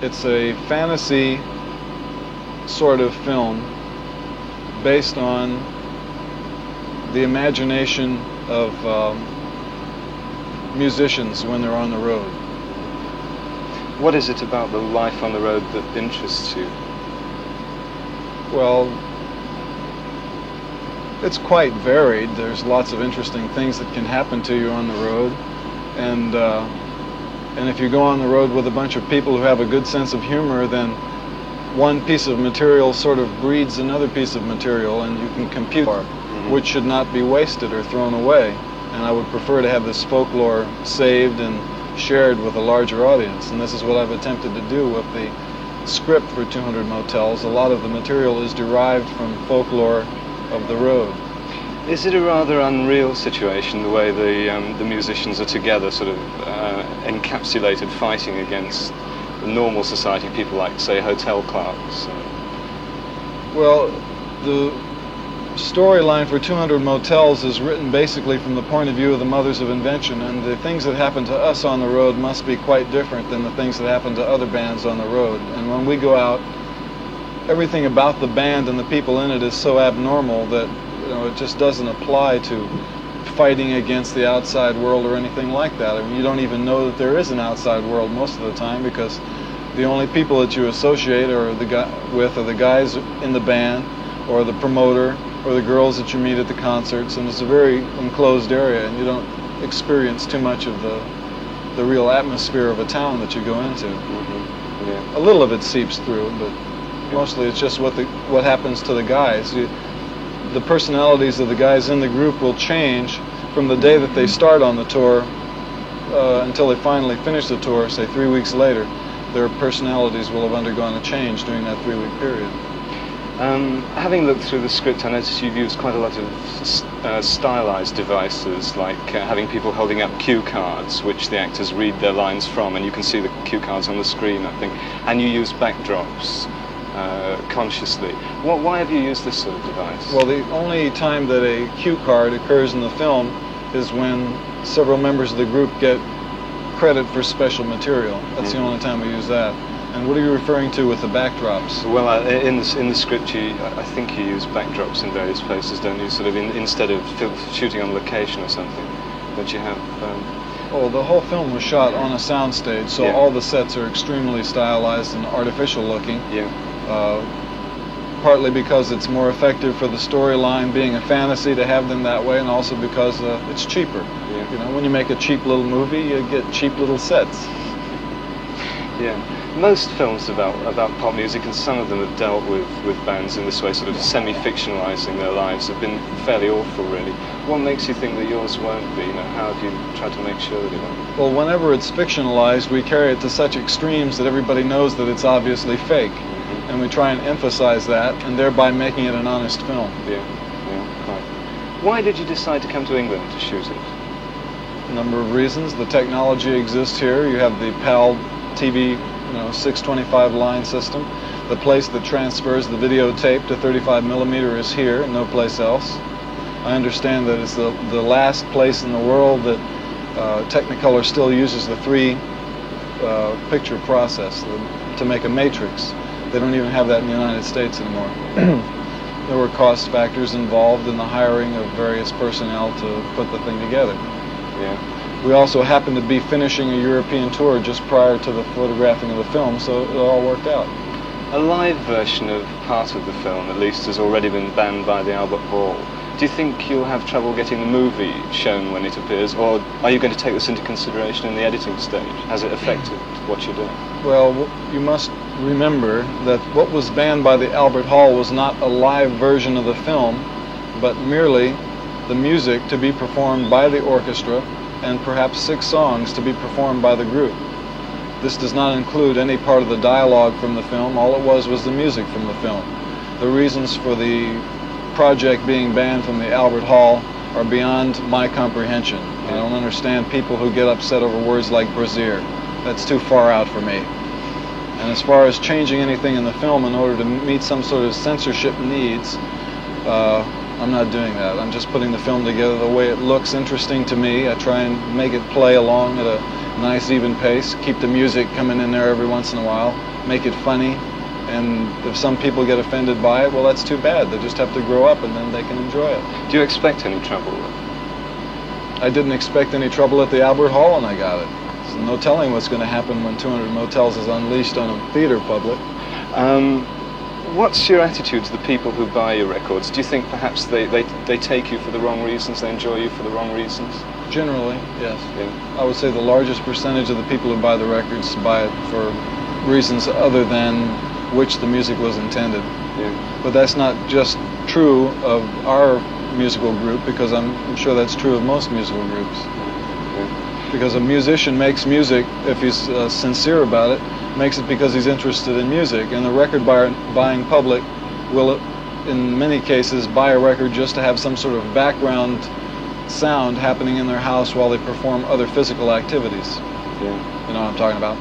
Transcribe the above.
It's a fantasy sort of film based on the imagination of musicians when they're on the road. What is it about the life on the road that interests you? Well, it's quite varied. There's lots of interesting things that can happen to you on the road, and if you go on the road with a bunch of people who have a good sense of humor, then one piece of material sort of breeds another piece of material, and you can compute which should not be wasted or thrown away. And I would prefer to have this folklore saved and shared with a larger audience, and this is what I've attempted to do with the script for 200 Motels. A lot of the material is derived from folklore of the road. Is it a rather unreal situation, the way the musicians are together, sort of encapsulated, fighting against the normal society people like, say, hotel clerks? Well, the storyline for 200 Motels is written basically from the point of view of the mothers of invention, and the things that happen to us on the road must be quite different than the things that happen to other bands on the road. And when we go out, everything about the band and the people in it is so abnormal that it just doesn't apply to fighting against the outside world or anything like that. I mean, you don't even know that there is an outside world most of the time, because the only people that you associate are the guys in the band, or the promoter, or the girls that you meet at the concerts, and it's a very enclosed area, and you don't experience too much of the real atmosphere of a town that you go into. Mm-hmm. Yeah. A little of it seeps through, but mostly it's just what happens to the guys. The personalities of the guys in the group will change from the day that they start on the tour until they finally finish the tour, say 3 weeks later. Their personalities will have undergone a change during that 3-week period. Having looked through the script, I noticed you've used quite a lot of stylized devices, like having people holding up cue cards, which the actors read their lines from, and you can see the cue cards on the screen, I think. And you use backdrops consciously. Why have you used this sort of device? Well, the only time that a cue card occurs in the film is when several members of the group get credit for special material. That's the only time we use that. And what are you referring to with the backdrops? Well, in the script, I think you use backdrops in various places, don't you? Sort of instead of shooting on location or something, don't you have? Oh, the whole film was shot on a soundstage, so all the sets are extremely stylized and artificial looking. Yeah. Partly because it's more effective for the storyline being a fantasy to have them that way, and also because it's cheaper. Yeah. You know, when you make a cheap little movie, you get cheap little sets. Yeah. Most films about pop music, and some of them have dealt with bands in this way, sort of semi-fictionalizing their lives, have been fairly awful, really. What makes you think that yours won't be? How have you tried to make sure that it won't? Well, whenever it's fictionalized, we carry it to such extremes that everybody knows that it's obviously fake. Mm-hmm. And we try and emphasize that, and thereby making it an honest film. Yeah, quite. Why did you decide to come to England to shoot it? A number of reasons. The technology exists here. You have the PAL TV 625 line system. The place that transfers the videotape to 35 millimeter is here, no place else. I understand that it's the last place in the world that Technicolor still uses the 3 picture process to make a matrix. They don't even have that in the United States anymore. There were cost factors involved in the hiring of various personnel to put the thing together. Yeah. We also happened to be finishing a European tour just prior to the photographing of the film, so it all worked out. A live version of part of the film, at least, has already been banned by the Albert Hall. Do you think you'll have trouble getting the movie shown when it appears, or are you going to take this into consideration in the editing stage? Has it affected what you're doing? Well, you must remember that what was banned by the Albert Hall was not a live version of the film, but merely the music to be performed by the orchestra, and perhaps 6 songs to be performed by the group. This does not include any part of the dialogue from the film. All it was the music from the film. The reasons for the project being banned from the Albert Hall are beyond my comprehension. I don't understand people who get upset over words like brassiere. That's too far out for me. And as far as changing anything in the film in order to meet some sort of censorship needs, I'm not doing that. I'm just putting the film together the way it looks interesting to me. I try and make it play along at a nice even pace, keep the music coming in there every once in a while, make it funny. And if some people get offended by it, well, that's too bad. They just have to grow up and then they can enjoy it. Do you expect any trouble? I didn't expect any trouble at the Albert Hall when I got it. So no telling what's going to happen when 200 Motels is unleashed on a theater public. What's your attitude to the people who buy your records? Do you think perhaps they take you for the wrong reasons, they enjoy you for the wrong reasons? Generally, yes. Yeah. I would say the largest percentage of the people who buy the records buy it for reasons other than which the music was intended. Yeah. But that's not just true of our musical group, because I'm sure that's true of most musical groups. Yeah. Because a musician makes music, if he's sincere about it, makes it because he's interested in music, and the record buying public will, in many cases, buy a record just to have some sort of background sound happening in their house while they perform other physical activities. Yeah. You know what I'm talking about?